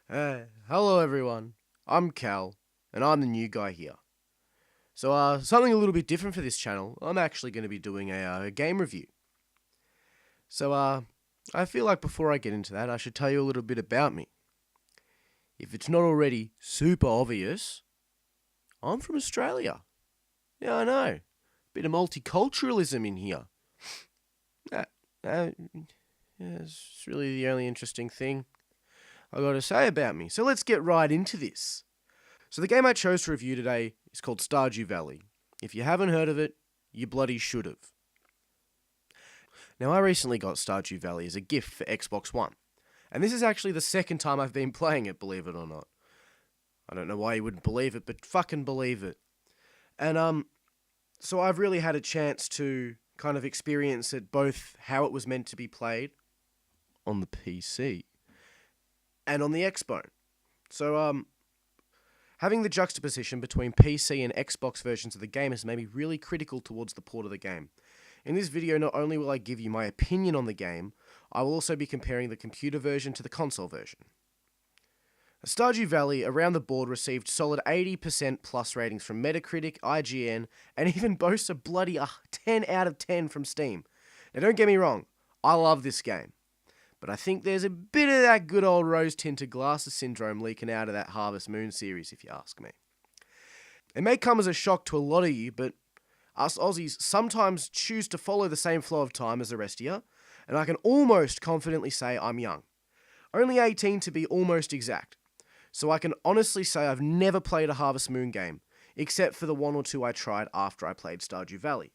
Hello everyone. I'm Cal, and I'm the new guy here. So, something a little bit different for this channel. I'm actually going to be doing a game review. So, I feel like before I get into that, I should tell you a little bit about me. If it's not already super obvious, I'm from Australia. Yeah, I know. Bit of multiculturalism in here. That, yeah, it's really the only interesting thing I got to say about me. So let's get right into this. So the game I chose to review today is called Stardew Valley. If you haven't heard of it, you bloody should have. Now, I recently got Stardew Valley as a gift for Xbox One, and this is actually the second time I've been playing it, believe it or not. I don't know why you wouldn't believe it, but fucking believe it. And so I've really had a chance to kind of experience it, both how it was meant to be played on the PC and on the Xbox. So having the juxtaposition between PC and Xbox versions of the game has made me really critical towards the port of the game. In this video, not only will I give you my opinion on the game, I will also be comparing the computer version to the console version. Stardew Valley around the board received solid 80% plus ratings from Metacritic, IGN, and even boasts a bloody 10 out of 10 from Steam. Now don't get me wrong, I love this game. But I think there's a bit of that good old rose-tinted glasses syndrome leaking out of that Harvest Moon series, if you ask me. It may come as a shock to a lot of you, but us Aussies sometimes choose to follow the same flow of time as the rest of you, and I can almost confidently say I'm young. Only 18 to be almost exact. So I can honestly say I've never played a Harvest Moon game, except for the one or two I tried after I played Stardew Valley.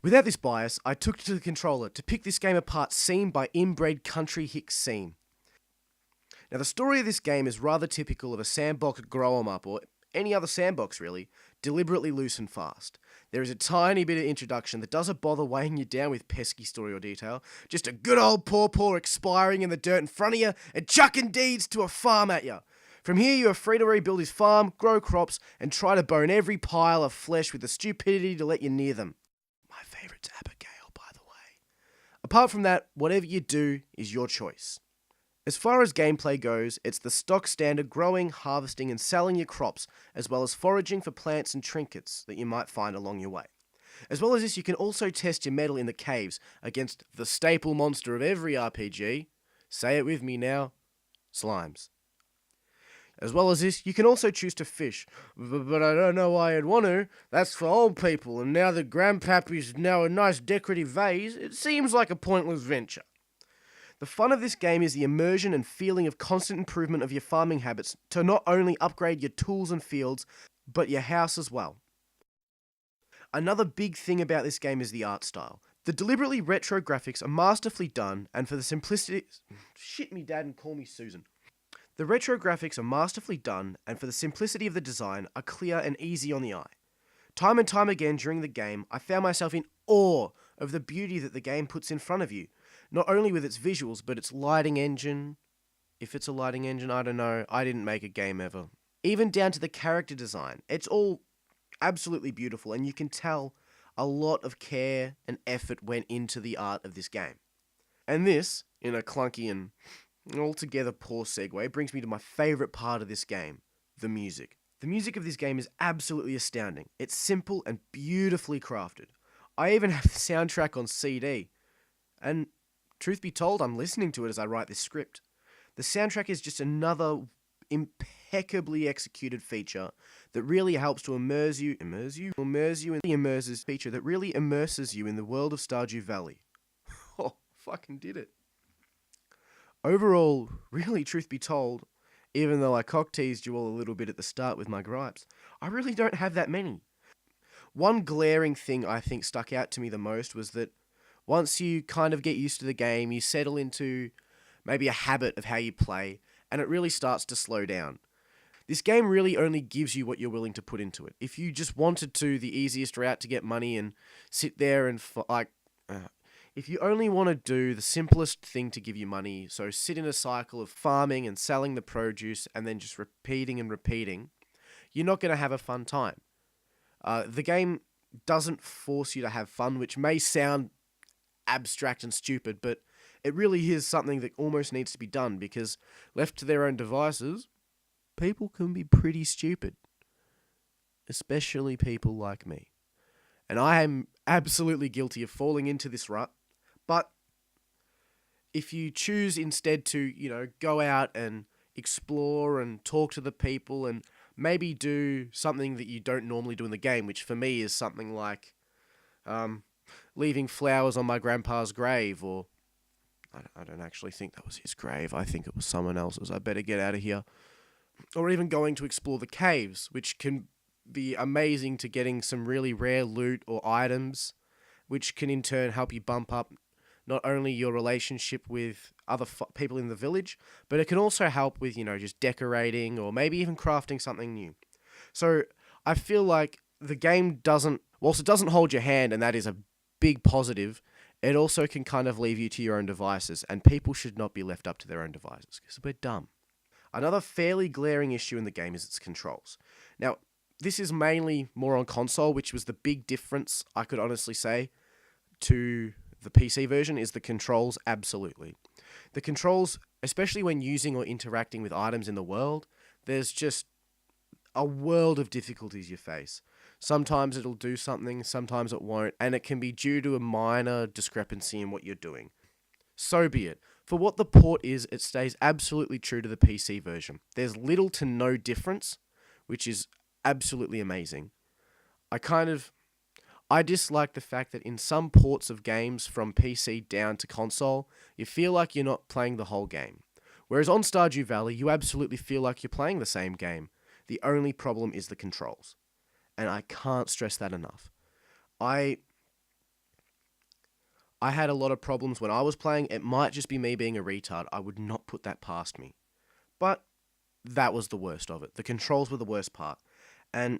Without this bias, I took to the controller to pick this game apart scene by inbred country hick scene. Now the story of this game is rather typical of a sandbox grow 'em up, or any other sandbox really, deliberately loose and fast. There is a tiny bit of introduction that doesn't bother weighing you down with pesky story or detail, just a good old pawpaw expiring in the dirt in front of you and chucking deeds to a farm at you. From here you are free to rebuild his farm, grow crops, and try to bone every pile of flesh with the stupidity to let you near them. My favourite's Abigail, by the way. Apart from that, whatever you do is your choice. As far as gameplay goes, it's the stock standard growing, harvesting and selling your crops, as well as foraging for plants and trinkets that you might find along your way. As well as this, you can also test your mettle in the caves against the staple monster of every RPG. Say it with me now, slimes. As well as this, you can also choose to fish, but I don't know why I'd want to. That's for old people, and now that Grandpappy's now a nice decorative vase, it seems like a pointless venture. The fun of this game is the immersion and feeling of constant improvement of your farming habits to not only upgrade your tools and fields, but your house as well. Another big thing about this game is the art style. The deliberately retro graphics are masterfully done, and for the simplicity... Shit me dad and call me Susan. The retro graphics are masterfully done, and for the simplicity of the design, are clear and easy on the eye. Time and time again during the game, I found myself in awe of the beauty that the game puts in front of you, not only with its visuals, but its lighting engine. If it's a lighting engine, I don't know. I didn't make a game ever. Even down to the character design. It's all absolutely beautiful, and you can tell a lot of care and effort went into the art of this game. And this, in a clunky and altogether poor segue, brings me to my favourite part of this game, the music. The music of this game is absolutely astounding. It's simple and beautifully crafted. I even have the soundtrack on CD. And truth be told, I'm listening to it as I write this script. The soundtrack is just another impeccably executed feature that really helps to immerse you in the world of Stardew Valley. Oh, fucking did it. Overall, really, truth be told, even though I cock-teased you all a little bit at the start with my gripes, I really don't have that many. One glaring thing I think stuck out to me the most was that once you kind of get used to the game, you settle into maybe a habit of how you play, and it really starts to slow down. This game really only gives you what you're willing to put into it. If you just wanted to, the easiest route to get money and sit there and if you only want to do the simplest thing to give you money, so sit in a cycle of farming and selling the produce and then just repeating and repeating, you're not going to have a fun time. The game doesn't force you to have fun, which may sound abstract and stupid, but It really is something that almost needs to be done because left to their own devices, people can be pretty stupid, especially people like me. And I am absolutely guilty of falling into this rut. But if you choose instead to, go out and explore and talk to the people and maybe do something that you don't normally do in the game, which for me is something like um, leaving flowers on my grandpa's grave, or I don't actually think that was his grave. I think it was someone else's. I better get out of here. Or even going to explore the caves, which can be amazing to getting some really rare loot or items, which can in turn help you bump up not only your relationship with other people in the village, but it can also help with, just decorating or maybe even crafting something new. So I feel like the game doesn't, whilst it doesn't hold your hand, and that is a big positive, it also can kind of leave you to your own devices, and people should not be left up to their own devices because we're dumb. Another fairly glaring issue in the game is its controls. Now, this is mainly more on console, which was the big difference, I could honestly say, to the PC version, is the controls, absolutely. The controls, especially when using or interacting with items in the world, there's just a world of difficulties you face. Sometimes it'll do something, sometimes it won't, and it can be due to a minor discrepancy in what you're doing. So be it. For what the port is, it stays absolutely true to the PC version. There's little to no difference, which is absolutely amazing. I dislike the fact that in some ports of games from PC down to console, you feel like you're not playing the whole game. Whereas on Stardew Valley, you absolutely feel like you're playing the same game. The only problem is the controls. And I can't stress that enough. I had a lot of problems when I was playing. It might just be me being a retard. I would not put that past me. But that was the worst of it. The controls were the worst part. And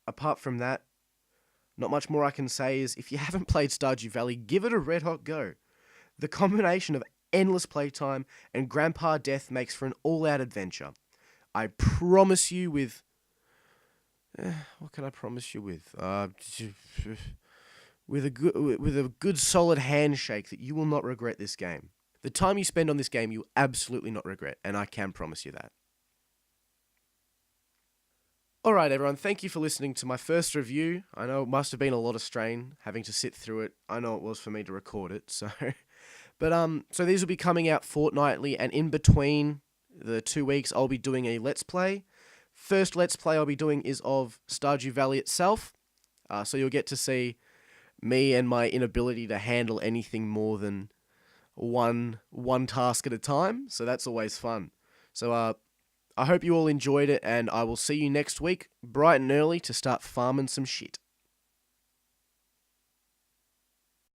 apart from that, not much more I can say is if you haven't played Stardew Valley, give it a red hot go. The combination of endless playtime and grandpa death makes for an all-out adventure. I promise you with... what can I promise you with? With a good solid handshake that you will not regret this game. The time you spend on this game, you will absolutely not regret, and I can promise you that. Alright everyone, thank you for listening to my first review. I know it must have been a lot of strain having to sit through it. I know it was for me to record it, so... so these will be coming out fortnightly, and in between the 2 weeks, I'll be doing a Let's Play. First Let's Play I'll be doing is of Stardew Valley itself, so you'll get to see me and my inability to handle anything more than one task at a time, so that's always fun. So, I hope you all enjoyed it, and I will see you next week, bright and early, to start farming some shit.